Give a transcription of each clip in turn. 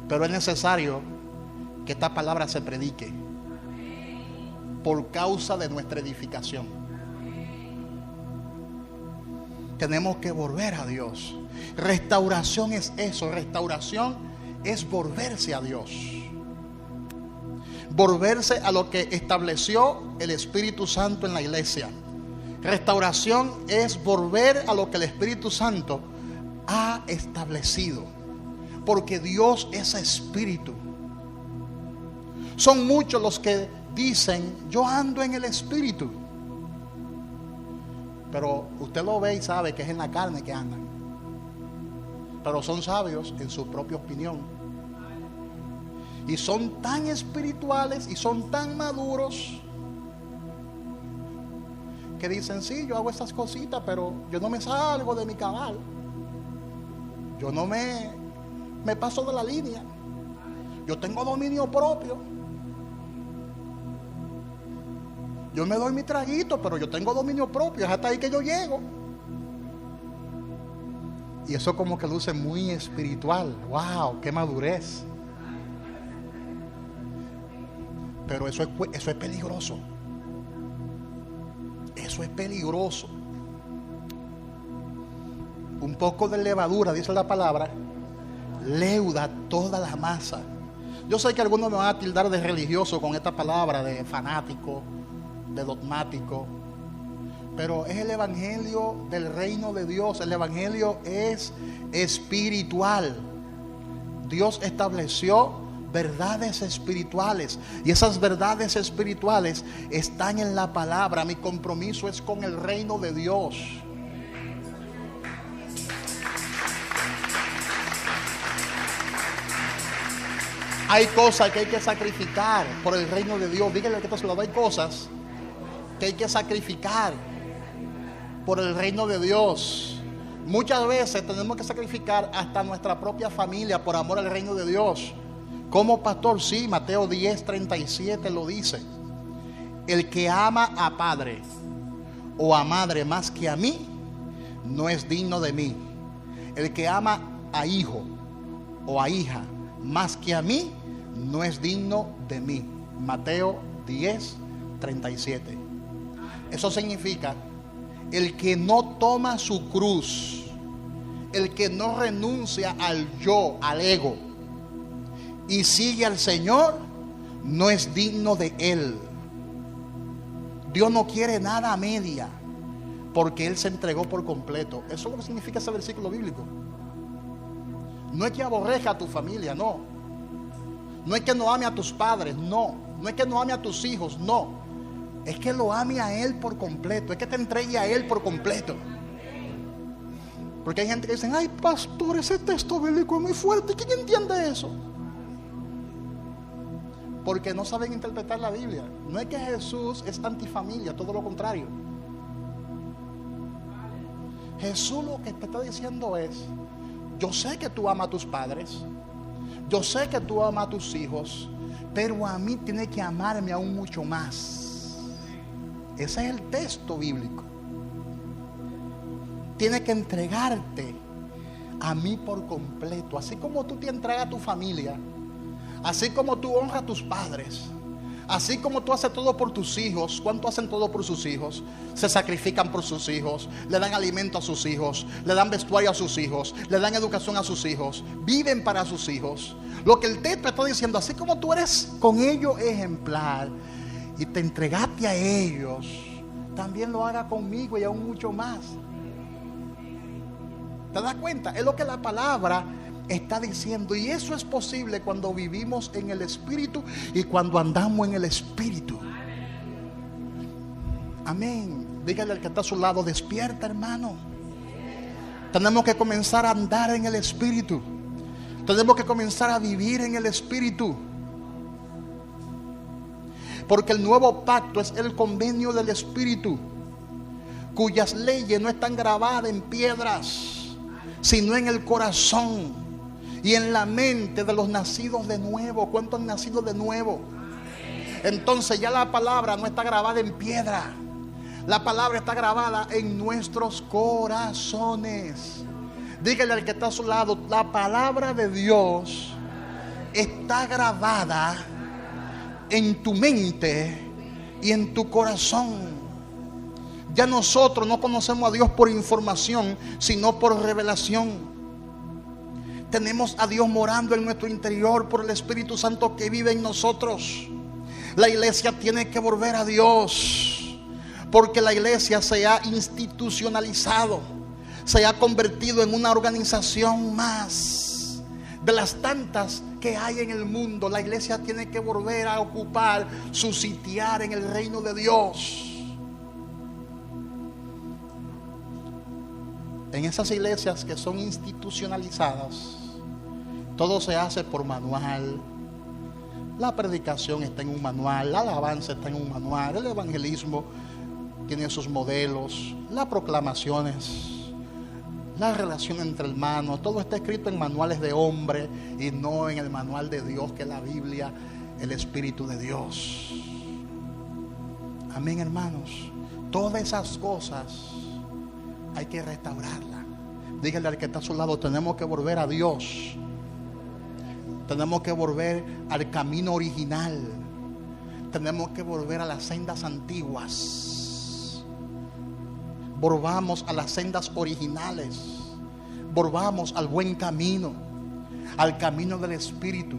Pero es necesario que esta palabra se predique por causa de nuestra edificación. Tenemos que volver a Dios. Restauración es eso. Restauración es volverse a Dios. Volverse a lo que estableció el Espíritu Santo en la iglesia. Restauración es volver a lo que el Espíritu Santo ha establecido. Porque Dios es espíritu. Son muchos los que dicen: yo ando en el espíritu. Pero usted lo ve y sabe que es en la carne que andan. Pero son sabios en su propia opinión. Y son tan espirituales y son tan maduros que dicen: sí, yo hago estas cositas, pero yo no me salgo de mi cabal. Yo no me paso de la línea. Yo tengo dominio propio. Yo me doy mi traguito, pero yo tengo dominio propio. Es hasta ahí que yo llego. Y eso como que luce muy espiritual. ¡Wow! ¡Qué madurez! Pero eso es peligroso. Eso es peligroso. Un poco de levadura, dice la palabra, leuda toda la masa. Yo sé que algunos me van a tildar de religioso con esta palabra, de fanático, de dogmático, pero es el evangelio del reino de Dios. El evangelio es espiritual. Dios estableció verdades espirituales y esas verdades espirituales están en la palabra. Mi compromiso es con el reino de Dios. Hay cosas que hay que sacrificar por el reino de Dios. Díganle que entonces hay cosas que hay que sacrificar por el reino de Dios. Muchas veces tenemos que sacrificar hasta nuestra propia familia por amor al reino de Dios. Como pastor, sí, Mateo 10:37 lo dice: el que ama a padre o a madre más que a mí, no es digno de mí. El que ama a hijo o a hija más que a mí, no es digno de mí. Mateo 10:37. Eso significa: el que no toma su cruz, el que no renuncia al yo, al ego, y sigue al Señor, no es digno de Él. Dios no quiere nada a media, porque Él se entregó por completo. Eso es lo que significa ese versículo bíblico. No es que aborreja a tu familia, no. No es que no ame a tus padres, no. No es que no ame a tus hijos, no. Es que lo ame a Él por completo. Es que te entregue a Él por completo. Porque hay gente que dice: ay, pastor, ese texto bíblico es muy fuerte. ¿Quién entiende eso? Porque no saben interpretar la Biblia. No es que Jesús es antifamilia, todo lo contrario. Jesús lo que te está diciendo es: yo sé que tú amas a tus padres, yo sé que tú amas a tus hijos, pero a mí tienes que amarme aún mucho más. Ese es el texto bíblico. Tienes que entregarte a mí por completo. Así como tú te entregas a tu familia, así como tú honras a tus padres, así como tú haces todo por tus hijos. ¿Cuánto hacen todo por sus hijos? Se sacrifican por sus hijos, le dan alimento a sus hijos, le dan vestuario a sus hijos, le dan educación a sus hijos, viven para sus hijos. Lo que el texto está diciendo: así como tú eres con ellos ejemplar y te entregaste a ellos, también lo haga conmigo y aún mucho más. ¿Te das cuenta? Es lo que la palabra está diciendo. Y eso es posible cuando vivimos en el Espíritu y cuando andamos en el Espíritu. Amén. Dígale al que está a su lado: despierta, hermano. Tenemos que comenzar a andar en el Espíritu. Tenemos que comenzar a vivir en el Espíritu. Porque el nuevo pacto es el convenio del Espíritu, cuyas leyes no están grabadas en piedras, sino en el corazón y en la mente de los nacidos de nuevo. ¿Cuántos han nacido de nuevo? Entonces ya la palabra no está grabada en piedra. La palabra está grabada en nuestros corazones. Dígale al que está a su lado: la palabra de Dios está grabada en tu mente y en tu corazón. Ya nosotros no conocemos a Dios por información, sino por revelación. Tenemos a Dios morando en nuestro interior por el Espíritu Santo que vive en nosotros. La iglesia tiene que volver a Dios, porque la iglesia se ha institucionalizado, se ha convertido en una organización más de las tantas que hay en el mundo. La iglesia tiene que volver a ocupar su sitiar en el reino de Dios. En esas iglesias que son institucionalizadas, todo se hace por manual. La predicación está en un manual, la alabanza está en un manual, el evangelismo tiene sus modelos, las proclamaciones, la relación entre hermanos, todo está escrito en manuales de hombre y no en el manual de Dios, que es la Biblia, el Espíritu de Dios. Amén, hermanos. Todas esas cosas hay que restaurarla. Dígale al que está a su lado: tenemos que volver a Dios. Tenemos que volver al camino original. Tenemos que volver a las sendas antiguas. Volvamos a las sendas originales. Volvamos al buen camino, al camino del Espíritu.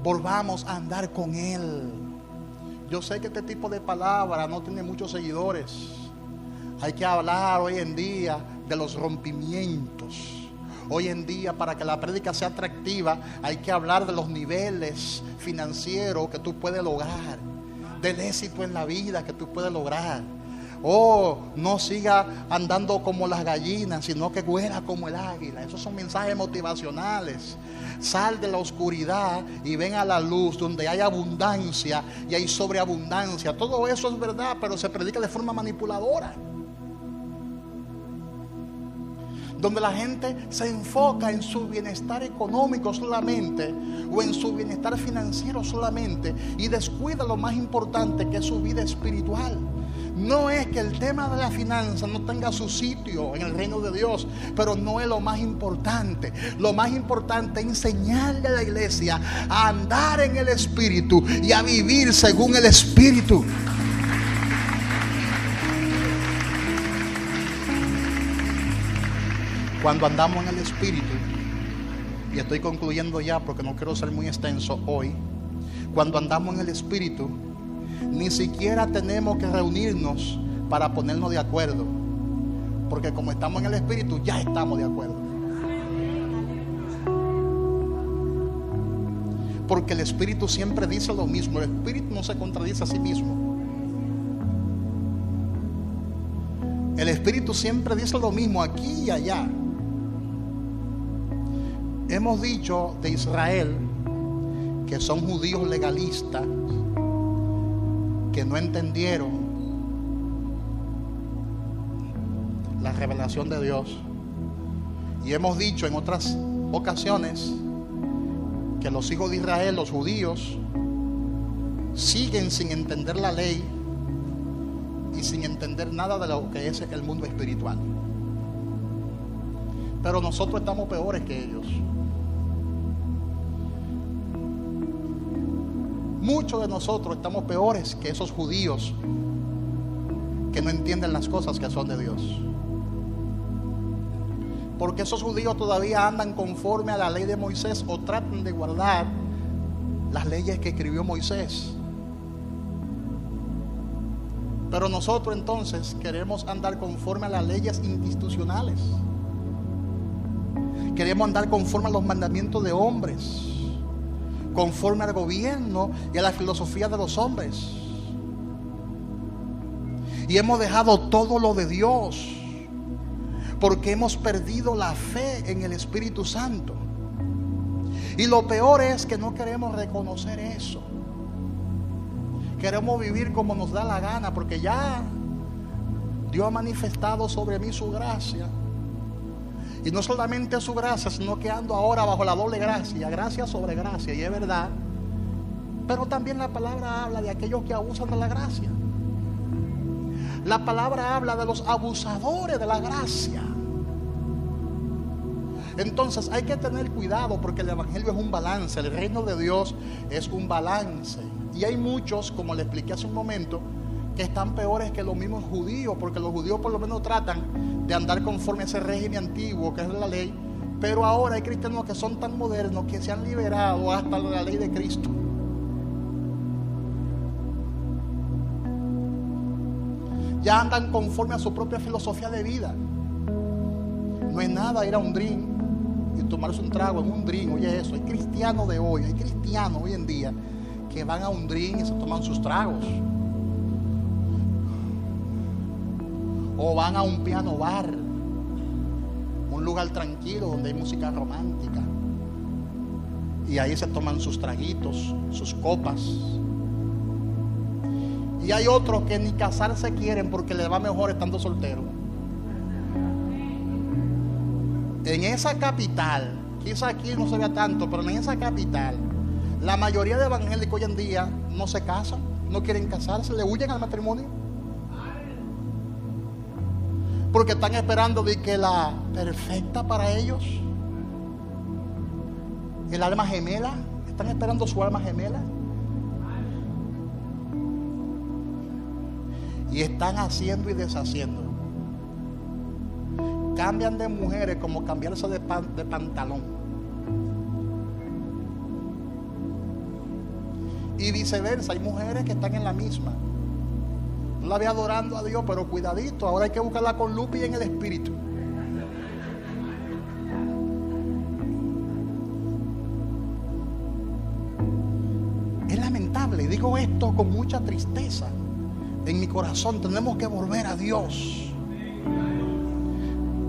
Volvamos a andar con Él. Yo sé que este tipo de palabra no tiene muchos seguidores. Hay que hablar hoy en día de los rompimientos. Hoy en día, para que la prédica sea atractiva, hay que hablar de los niveles financieros que tú puedes lograr, del éxito en la vida que tú puedes lograr. No siga andando como las gallinas, sino que vuela como el águila. Esos son mensajes motivacionales. Sal de la oscuridad y ven a la luz, donde hay abundancia y hay sobreabundancia. Todo eso es verdad, pero se predica de forma manipuladora, donde la gente se enfoca en su bienestar económico solamente, o en su bienestar financiero solamente, y descuida lo más importante, que es su vida espiritual. No es que el tema de la finanza no tenga su sitio en el reino de Dios, pero no es lo más importante. Lo más importante es enseñarle a la iglesia a andar en el Espíritu y a vivir según el Espíritu. Cuando andamos en el Espíritu, y estoy concluyendo ya porque no quiero ser muy extenso hoy. Cuando andamos en el Espíritu, ni siquiera tenemos que reunirnos para ponernos de acuerdo, porque como estamos en el Espíritu, ya estamos de acuerdo. Porque el Espíritu siempre dice lo mismo. El Espíritu no se contradice a sí mismo. El Espíritu siempre dice lo mismo aquí y allá. Hemos dicho de Israel que son judíos legalistas, que no entendieron la revelación de Dios. Y hemos dicho en otras ocasiones que los hijos de Israel, los judíos, siguen sin entender la ley y sin entender nada de lo que es el mundo espiritual. Pero nosotros estamos peores que ellos. Muchos de nosotros estamos peores que esos judíos que no entienden las cosas que son de Dios. Porque esos judíos todavía andan conforme a la ley de Moisés, o tratan de guardar las leyes que escribió Moisés. Pero nosotros entonces queremos andar conforme a las leyes institucionales. Queremos andar conforme a los mandamientos de hombres, conforme al gobierno y a la filosofía de los hombres. Y hemos dejado todo lo de Dios, porque hemos perdido la fe en el Espíritu Santo. Y lo peor es que no queremos reconocer eso. Queremos vivir como nos da la gana, porque ya Dios ha manifestado sobre mí su gracia. Y no solamente su gracia, sino que ando ahora bajo la doble gracia, gracia sobre gracia, y es verdad. Pero también la palabra habla de aquellos que abusan de la gracia. La palabra habla de los abusadores de la gracia. Entonces hay que tener cuidado, porque el evangelio es un balance, el reino de Dios es un balance. Y hay muchos, como le expliqué hace un momento, que están peores que los mismos judíos, porque los judíos por lo menos tratan de andar conforme a ese régimen antiguo que es la ley, pero ahora hay cristianos que son tan modernos que se han liberado hasta la ley de Cristo. Ya andan conforme a su propia filosofía de vida. No es nada ir a un drink y tomarse un trago en un drink. Oye, eso, hay cristianos hoy en día que van a un drink y se toman sus tragos, o van a un piano bar, un lugar tranquilo donde hay música romántica, y ahí se toman sus traguitos, sus copas. Y hay otros que ni casarse quieren porque les va mejor estando solteros. En esa capital, quizá aquí no se vea tanto, pero en esa capital, la mayoría de evangélicos hoy en día no se casan, no quieren casarse, le huyen al matrimonio, porque están esperando de que la perfecta para ellos, el alma gemela, están esperando su alma gemela. Y están haciendo y deshaciendo. Cambian de mujeres como cambiarse de pantalón. Y viceversa, hay mujeres que están en la misma. No la ve adorando a Dios, pero cuidadito, ahora hay que buscarla con lupa y en el espíritu. Es lamentable, y digo esto con mucha tristeza en mi corazón. Tenemos que volver a Dios.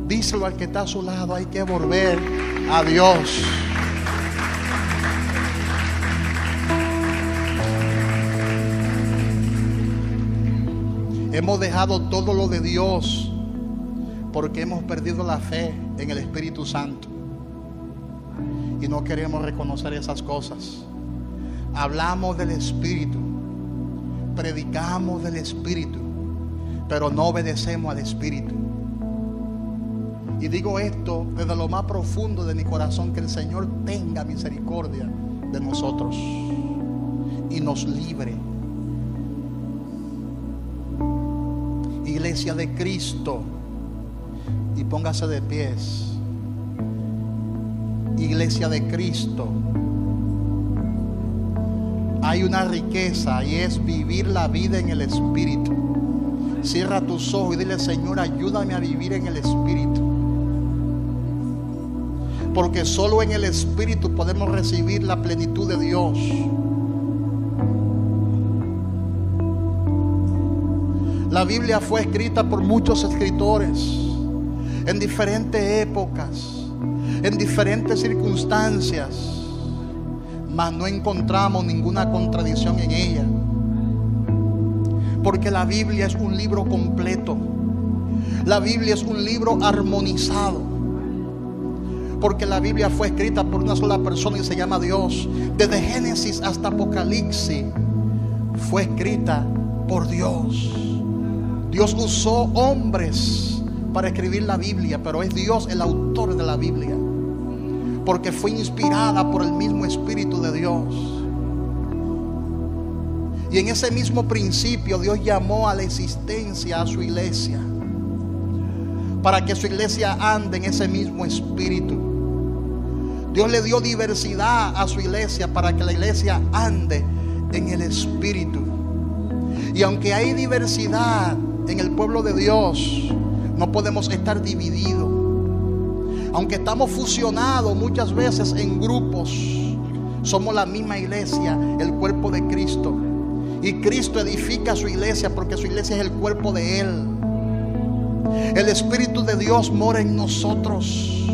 Díselo al que está a su lado, hay que volver a Dios. Hemos dejado todo lo de Dios porque hemos perdido la fe en el Espíritu Santo y no queremos reconocer esas cosas. Hablamos del Espíritu, predicamos del Espíritu, pero no obedecemos al Espíritu. Y digo esto desde lo más profundo de mi corazón, que el Señor tenga misericordia de nosotros y nos libre. Iglesia de Cristo, y póngase de pies. Iglesia de Cristo, hay una riqueza y es vivir la vida en el Espíritu. Cierra tus ojos y dile: Señor, ayúdame a vivir en el Espíritu, porque solo en el Espíritu podemos recibir la plenitud de Dios. La Biblia fue escrita por muchos escritores en diferentes épocas, en diferentes circunstancias, mas no encontramos ninguna contradicción en ella, porque la Biblia es un libro completo. La Biblia es un libro armonizado, porque la Biblia fue escrita por una sola persona y se llama Dios. Desde Génesis hasta Apocalipsis fue escrita por Dios. Dios usó hombres para escribir la Biblia, pero es Dios el autor de la Biblia, porque fue inspirada por el mismo Espíritu de Dios. Y en ese mismo principio Dios llamó a la existencia a su iglesia, para que su iglesia ande en ese mismo Espíritu. Dios le dio diversidad a su iglesia para que la iglesia ande en el Espíritu. Y aunque hay diversidad en el pueblo de Dios, no podemos estar divididos. Aunque estamos fusionados muchas veces en grupos, somos la misma iglesia, el cuerpo de Cristo. Y Cristo edifica su iglesia porque su iglesia es el cuerpo de Él. El Espíritu de Dios mora en nosotros.